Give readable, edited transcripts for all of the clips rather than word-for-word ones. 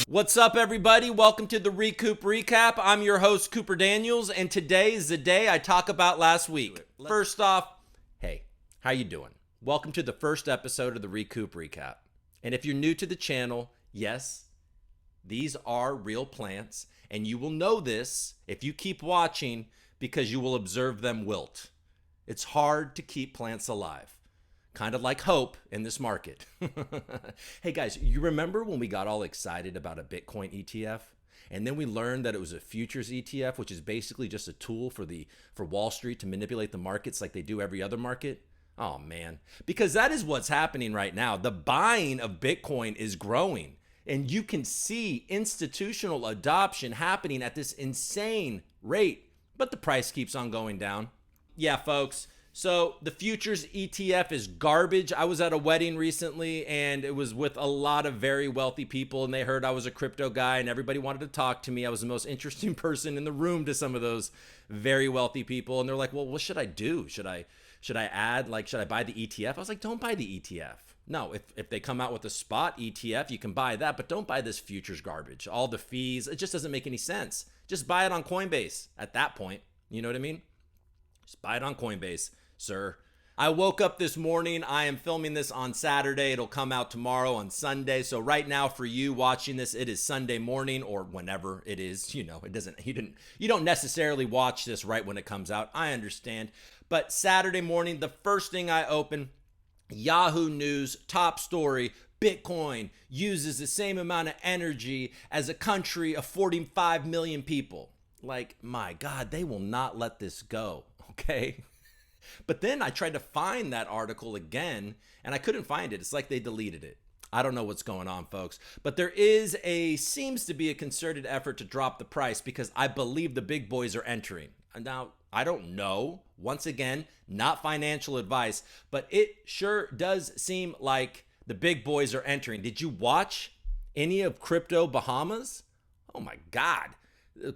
What's up, everybody? Welcome to the RECOOP Recap. I'm your host, Cooper Daniels, and today is the day I talk about last week. First off, hey, how you doing? Welcome to the first episode of the RECOOP Recap. And if you're new to the channel, yes, these are real plants, and you will know this if you keep watching because you will observe them wilt. It's hard to keep plants alive. Kind of like hope in this market. Hey guys, you remember when we got all excited about a Bitcoin ETF? And then we learned that it was a futures ETF, which is basically just a tool for Wall Street to manipulate the markets like they do every other market? Oh man, because that is what's happening right now. The buying of Bitcoin is growing, and you can see institutional adoption happening at this insane rate, but the price keeps on going down. Yeah, folks. So the futures ETF is garbage. I was at a wedding recently and it was with a lot of very wealthy people, and they heard I was a crypto guy and everybody wanted to talk to me. I was the most interesting person in the room to some of those very wealthy people. And they're like, well, what should I do? Should I add, should I buy the ETF? I was like, don't buy the ETF. No, if they come out with a spot ETF, you can buy that, but don't buy this futures garbage. All the fees, it just doesn't make any sense. Just buy it on Coinbase at that point. You know what I mean? Just buy it on Coinbase, sir. I woke up this morning. I am filming this on Saturday. It'll come out tomorrow on Sunday. So right now for you watching this, it is Sunday morning or whenever it is. You know, you don't necessarily watch this right when it comes out. I understand. But Saturday morning, the first thing I open, Yahoo News, top story, Bitcoin uses the same amount of energy as a country of 45 million people. Like, my God, they will not let this go, okay? But then I tried to find that article again, and I couldn't find it. It's like they deleted it. I don't know what's going on, folks. But there seems to be a concerted effort to drop the price because I believe the big boys are entering. Now, I don't know. Once again, not financial advice, but it sure does seem like the big boys are entering. Did you watch any of Crypto Bahamas? Oh my God.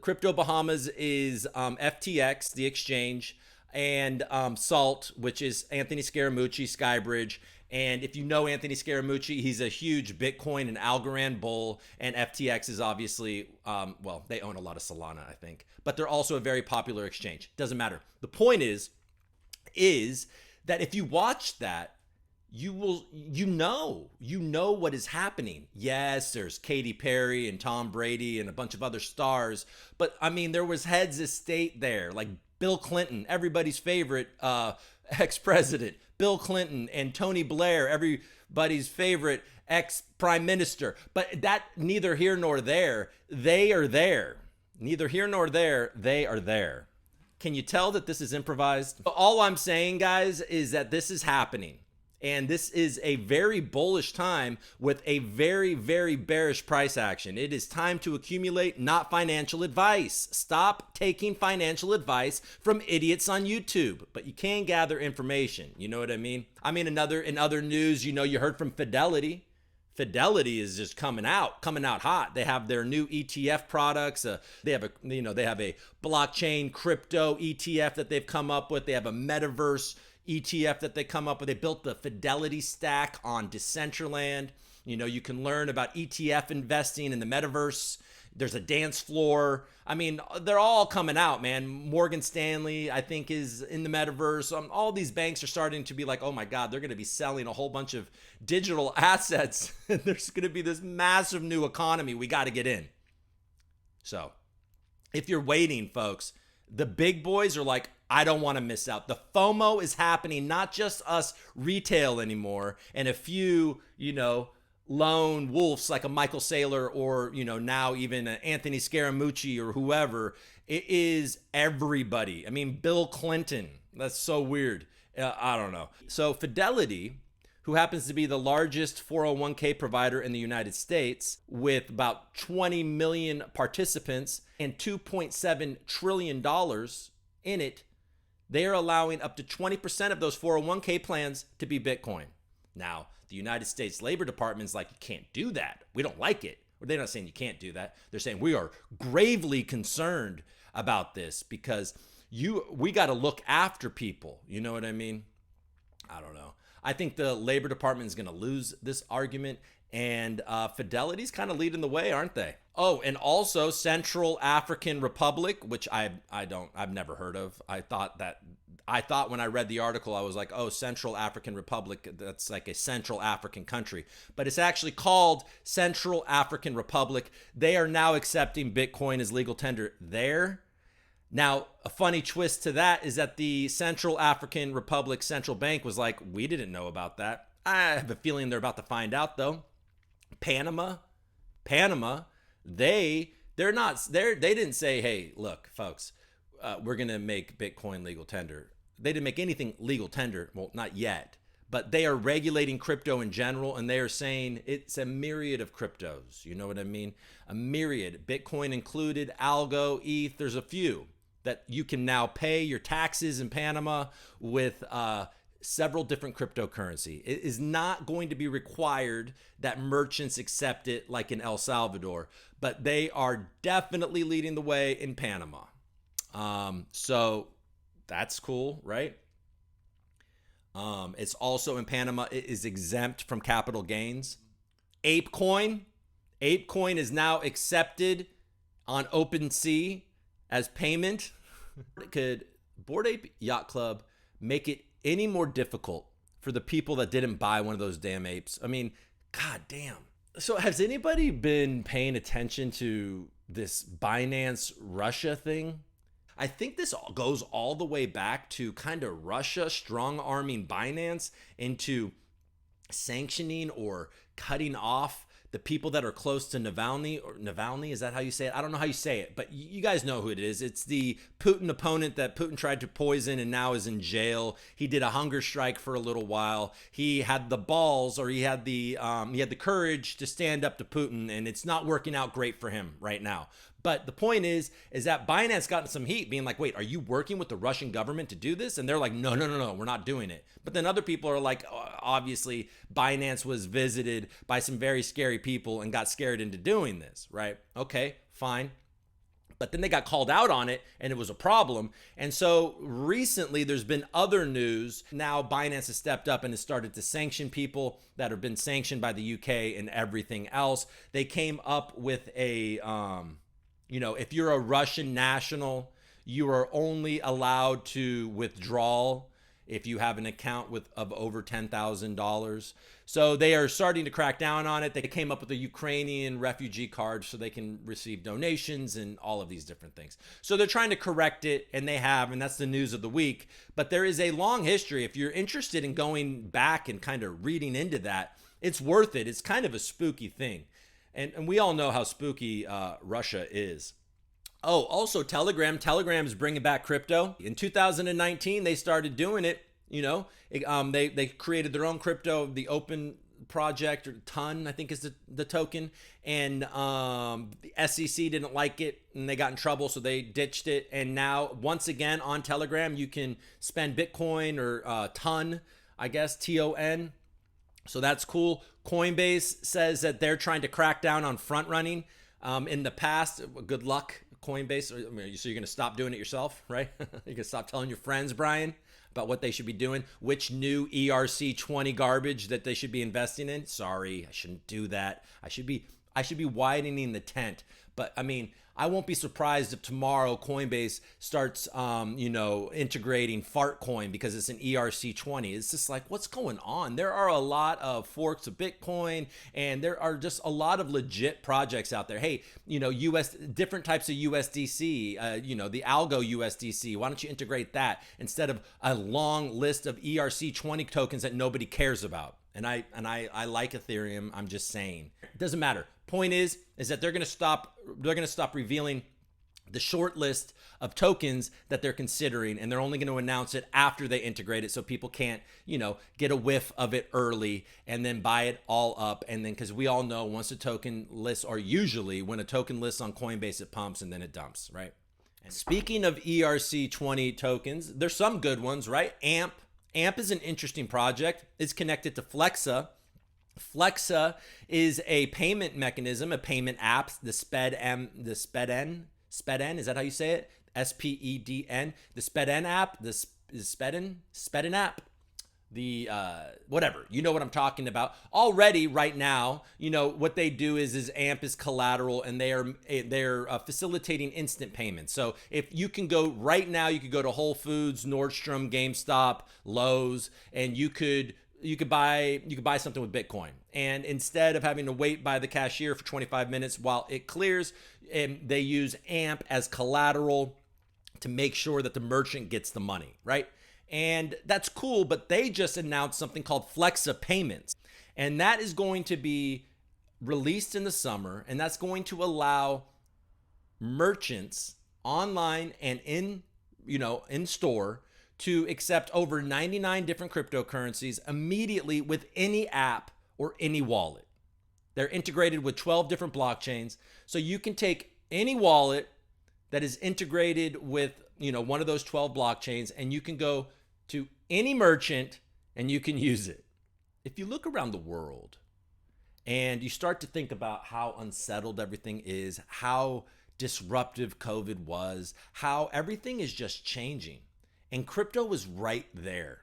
Crypto Bahamas is FTX, the exchange, and SALT, which is Anthony Scaramucci, Skybridge. And if you know Anthony Scaramucci, he's a huge Bitcoin and Algorand bull. And FTX is obviously, well, they own a lot of Solana, I think. But they're also a very popular exchange. Doesn't matter. The point is that if you watch that, you know what is happening. Yes, there's Katy Perry and Tom Brady and a bunch of other stars. But I mean, there was heads of state there, like Bill Clinton, everybody's favorite ex-president, Bill Clinton, and Tony Blair, everybody's favorite ex-prime minister. But that neither here nor there. They are there. Neither here nor there. They are there. Can you tell that this is improvised? All I'm saying, guys, is that this is happening. And this is a very bullish time with a very, very bearish price action. It is time to accumulate, not financial advice. Stop taking financial advice from idiots on YouTube. But you can gather information. You know what I mean? I mean, in other news, you heard from Fidelity. Fidelity is just coming out hot. They have their new ETF products. They have a blockchain crypto ETF that they've come up with. They have a metaverse ETF that they come up with. They built the Fidelity stack on Decentraland. You can learn about ETF investing in the metaverse. There's a dance floor. I mean, they're all coming out, man. Morgan Stanley, I think, is in the metaverse. All these banks are starting to be like, oh my God, they're going to be selling a whole bunch of digital assets. There's going to be this massive new economy. We got to get in. So if you're waiting, folks, the big boys are like, I don't want to miss out. The FOMO is happening, not just us retail anymore and a few, lone wolves like a Michael Saylor or, now even an Anthony Scaramucci or whoever. It is everybody. I mean, Bill Clinton. That's so weird. I don't know. So Fidelity, who happens to be the largest 401k provider in the United States with about 20 million participants and $2.7 trillion in it, they are allowing up to 20% of those 401k plans to be Bitcoin. Now, the United States Labor Department's like, you can't do that. We don't like it. Or they're not saying you can't do that. They're saying we are gravely concerned about this because we got to look after people. You know what I mean? I don't know. I think the Labor Department is going to lose this argument, and Fidelity's kind of leading the way, aren't they? Oh, and also Central African Republic, which I've never heard of. I thought when I read the article, I was like, oh, Central African Republic, that's like a Central African country. But it's actually called Central African Republic. They are now accepting Bitcoin as legal tender there. Now, a funny twist to that is that the Central African Republic Central Bank was like, we didn't know about that. I have a feeling they're about to find out, though. Panama, they didn't say, hey, look, folks, we're going to make Bitcoin legal tender. They didn't make anything legal tender. Well, not yet, but they are regulating crypto in general. And they are saying it's a myriad of cryptos. You know what I mean? A myriad, Bitcoin included, ALGO, ETH. There's a few that you can now pay your taxes in Panama with, several different cryptocurrency. It is not going to be required that merchants accept it like in El Salvador, but they are definitely leading the way in Panama. So that's cool, right? It's also in Panama, it is exempt from capital gains. ApeCoin is now accepted on OpenSea as payment. Could Bored Ape Yacht Club make it any more difficult for the people that didn't buy one of those damn apes? I mean, god damn. So has anybody been paying attention to this Binance Russia thing? I think this goes all the way back to kind of Russia strong-arming Binance into sanctioning or cutting off the people that are close to Navalny, is that how you say it? I don't know how you say it, but you guys know who it is. It's the Putin opponent that Putin tried to poison and now is in jail. He did a hunger strike for a little while. He had the balls, or he had the courage to stand up to Putin, and it's not working out great for him right now. But the point is that Binance got some heat being like, wait, are you working with the Russian government to do this? And they're like, no, we're not doing it. But then other people are like, obviously Binance was visited by some very scary people and got scared into doing this, right? Okay, fine. But then they got called out on it and it was a problem. And so recently there's been other news. Now Binance has stepped up and has started to sanction people that have been sanctioned by the UK and everything else. They came up with a, if you're a Russian national, you are only allowed to withdraw if you have an account of over $10,000. So they are starting to crack down on it. They came up with a Ukrainian refugee card so they can receive donations and all of these different things. So they're trying to correct it, and they have, and that's the news of the week. But there is a long history. If you're interested in going back and kind of reading into that, it's worth it. It's kind of a spooky thing. And we all know how spooky Russia is. Oh, also Telegram. Telegram is bringing back crypto. In 2019, they started doing it. They created their own crypto, the Open Project, or TON, I think is the token. And the SEC didn't like it, and they got in trouble, so they ditched it. And now, once again, on Telegram, you can spend Bitcoin or TON, I guess, TON. So that's cool. Coinbase says that they're trying to crack down on front running. In the past, good luck, Coinbase. So you're going to stop doing it yourself, right? You're going to stop telling your friends, Brian, about what they should be doing, which new ERC-20 garbage that they should be investing in. Sorry, I shouldn't do that. I should be widening the tent. But I mean, I won't be surprised if tomorrow Coinbase starts, integrating Fartcoin because it's an ERC-20. It's just like, what's going on? There are a lot of forks of Bitcoin, and there are just a lot of legit projects out there. Hey, different types of USDC, the ALGO USDC. Why don't you integrate that instead of a long list of ERC-20 tokens that nobody cares about? And I like Ethereum. I'm just saying. It doesn't matter. Point is that they're going to stop revealing the short list of tokens that they're considering, and they're only going to announce it after they integrate it, so people can't, get a whiff of it early and then buy it all up. And then, because we all know once a token lists, or usually when a token lists on Coinbase, it pumps and then it dumps, right? And speaking of ERC-20 tokens, there's some good ones, right? AMP is an interesting project. It's connected to Flexa. Flexa is a payment mechanism, a payment app, the SPEDN, is that how you say it? SPEDN, the SPEDN app, the SPEDN app. the whatever, you know what I'm talking about already. Right now, what they do is AMP is collateral, and they're facilitating instant payments. So if you can go right now, you could go to Whole Foods, Nordstrom, GameStop, Lowe's, and you could buy something with Bitcoin, and instead of having to wait by the cashier for 25 minutes while it clears, and they use AMP as collateral to make sure that the merchant gets the money, right? And that's cool, but they just announced something called Flexa Payments. And that is going to be released in the summer, and that's going to allow merchants online and in store to accept over 99 different cryptocurrencies immediately with any app or any wallet. They're integrated with 12 different blockchains. So you can take any wallet that is integrated with, one of those 12 blockchains, and you can go to any merchant and you can use it. If you look around the world and you start to think about how unsettled everything is, how disruptive COVID was, how everything is just changing, and crypto was right there.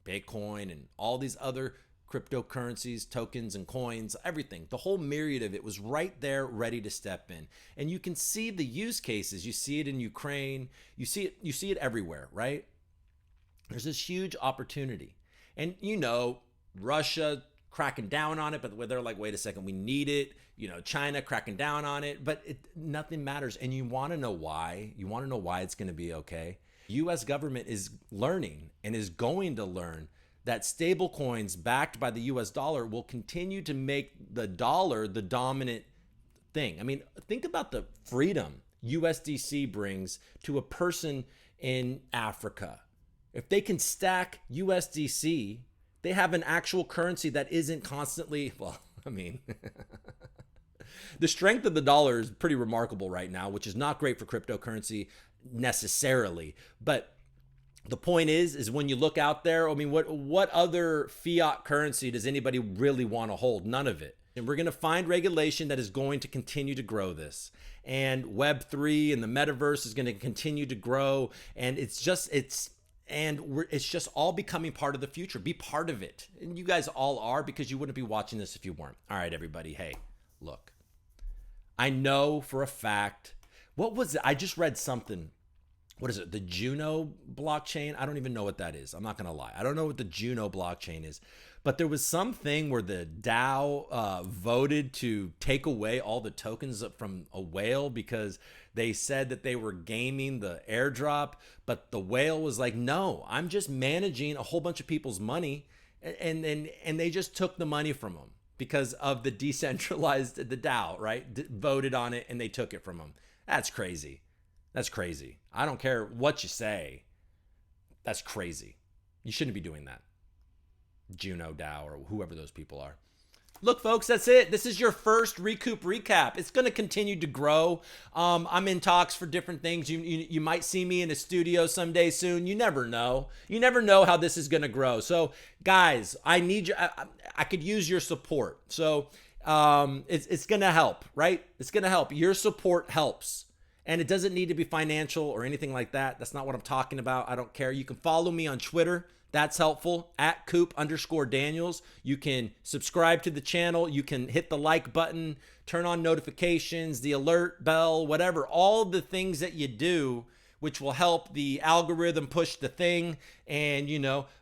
Bitcoin and all these other cryptocurrencies, tokens and coins, everything, the whole myriad of it was right there ready to step in. And you can see the use cases. You see it in Ukraine. You see it everywhere, right? There's this huge opportunity. And Russia cracking down on it, but they're like, wait a second, we need it. China cracking down on it, but nothing matters. And you want to know why? You want to know why it's going to be okay? US government is learning and is going to learn that stable coins backed by the US dollar will continue to make the dollar the dominant thing. I mean, think about the freedom USDC brings to a person in Africa. If they can stack USDC, they have an actual currency that isn't constantly, the strength of the dollar is pretty remarkable right now, which is not great for cryptocurrency necessarily. But the point is when you look out there, what other fiat currency does anybody really want to hold? None of it. And we're going to find regulation that is going to continue to grow this. And Web3 and the metaverse is going to continue to grow. And it's just all becoming part of the future. Be part of it. And you guys all are, because you wouldn't be watching this if you weren't. All right, everybody. Hey, look, I know for a fact, what was it? I just read something. What is it? The Juno blockchain? I don't even know what that is. I'm not going to lie. I don't know what the Juno blockchain is. But there was something where the DAO voted to take away all the tokens from a whale because they said that they were gaming the airdrop. But the whale was like, no, I'm just managing a whole bunch of people's money. And they just took the money from them because of the decentralized, the DAO, right? Voted on it and they took it from them. That's crazy. That's crazy. I don't care what you say. That's crazy. You shouldn't be doing that. Juno DAO or whoever those people are. Look, folks, that's it. This is your first RECOOP recap. It's going to continue to grow. I'm in talks for different things. You might see me in a studio someday soon. You never know. You never know how this is going to grow. So, guys, I need you. I could use your support. So, it's going to help, right? It's going to help. Your support helps. And it doesn't need to be financial or anything like that. That's not what I'm talking about. I don't care. You can follow me on Twitter. That's helpful, at @Coop_Daniels. You can subscribe to the channel. You can hit the like button, turn on notifications, the alert bell, whatever. All the things that you do, which will help the algorithm push the thing and,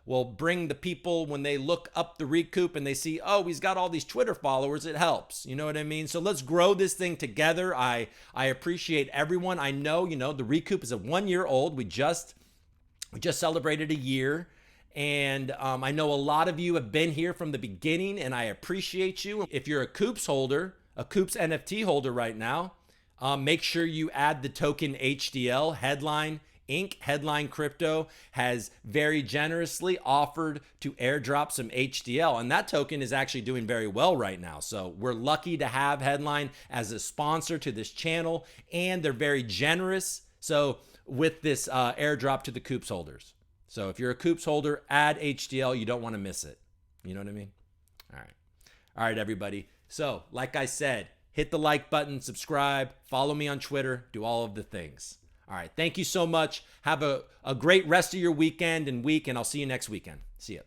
will bring the people, when they look up the RECOOP and they see, oh, he's got all these Twitter followers, it helps. You know what I mean? So let's grow this thing together. I appreciate everyone. I know, the RECOOP is a 1 year old. We just celebrated a year. And I know a lot of you have been here from the beginning, and I appreciate you. If you're a Coops holder, a Coops NFT holder right now, make sure you add the token HDL. Headline Inc. Headline Crypto has very generously offered to airdrop some HDL, and that token is actually doing very well right now. So we're lucky to have Headline as a sponsor to this channel, and they're very generous. So with this airdrop to the Coops holders. So if you're a Coops holder, add HDL. You don't want to miss it. You know what I mean? All right, everybody. So like I said, hit the like button, subscribe, follow me on Twitter, do all of the things. All right. Thank you so much. Have a great rest of your weekend and week, and I'll see you next weekend. See ya.